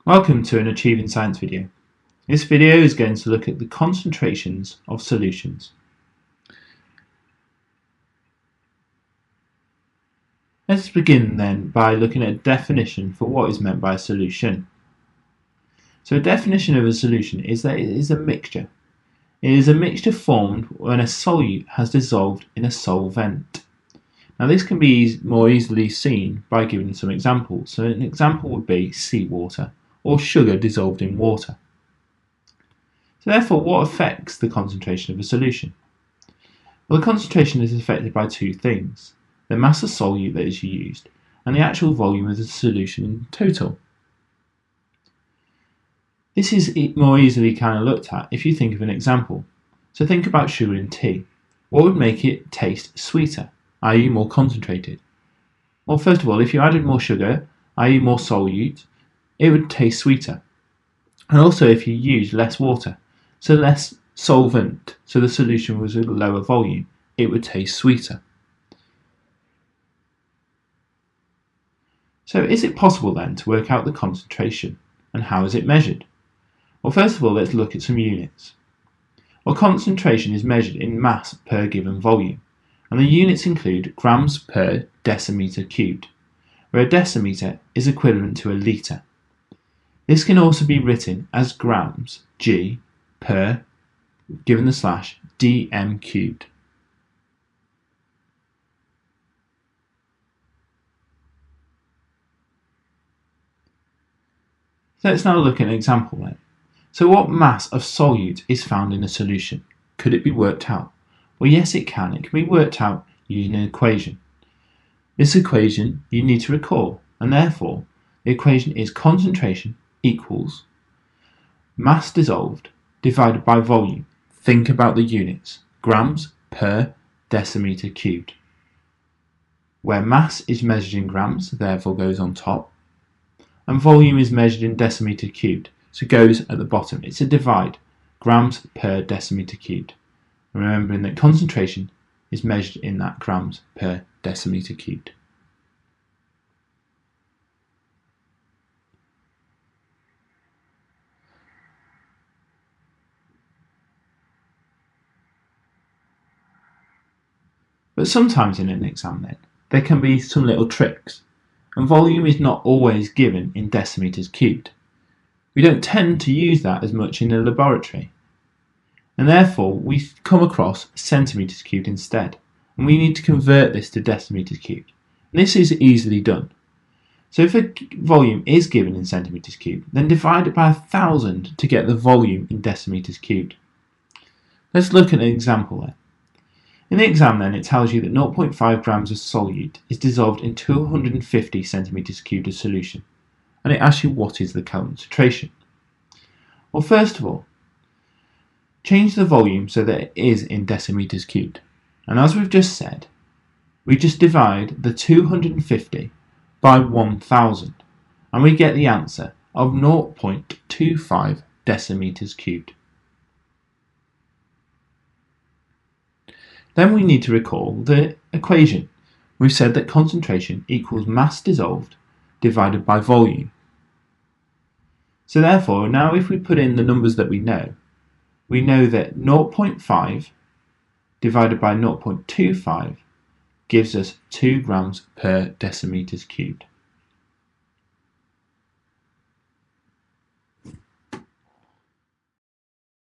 Welcome to an Achieving Science video. This video is going to look at the concentrations of solutions. Let's begin then by looking at a definition for what is meant by a solution. So a definition of a solution is that it is a mixture. It is a mixture formed when a solute has dissolved in a solvent. Now this can be more easily seen by giving some examples. So an example would be seawater or sugar dissolved in water. So therefore, what affects the concentration of a solution? Well, the concentration is affected by two things: the mass of solute that is used and the actual volume of the solution in total. This is more easily looked at if you think of an example. So think about sugar in tea. What would make it taste sweeter, i.e. more concentrated? Well, first of all, if you added more sugar, i.e. more solute, it would taste sweeter. And also if you used less water, so less solvent, so the solution was a lower volume, it would taste sweeter. So is it possible then to work out the concentration, and how is it measured? Well, first of all, let's look at some units. Well, concentration is measured in mass per given volume, and the units include grams per decimeter cubed, where a decimeter is equivalent to a litre. This can also be written as grams G per, given the slash, dm cubed. So let's now look at an example then. So what mass of solute is found in a solution? Could it be worked out? Well, yes, it can. It can be worked out using an equation. This equation you need to recall, and therefore the equation is concentration equals mass dissolved divided by volume. Think about the units: grams per decimeter cubed, where mass is measured in grams, therefore goes on top, and volume is measured in decimeter cubed, so goes at the bottom. It's a divide, grams per decimeter cubed, remembering that concentration is measured in that grams per decimeter cubed. But sometimes in an exam then, there can be some little tricks, and volume is not always given in decimeters cubed. We don't tend to use that as much in the laboratory, and therefore we come across centimeters cubed instead, and we need to convert this to decimeters cubed. And this is easily done. So if a volume is given in centimeters cubed, then divide it by 1,000 to get the volume in decimeters cubed. Let's look at an example there. In the exam then, it tells you that 0.5 grams of solute is dissolved in 250 centimeters cubed of solution, and it asks you what is the concentration. Well, first of all, change the volume so that it is in decimeters cubed, and as we've just said, we just divide the 250 by 1,000, and we get the answer of 0.25 decimeters cubed. Then we need to recall the equation. We've said that concentration equals mass dissolved divided by volume. So therefore, now if we put in the numbers that we know that 0.5 divided by 0.25 gives us 2 grams per decimeters cubed.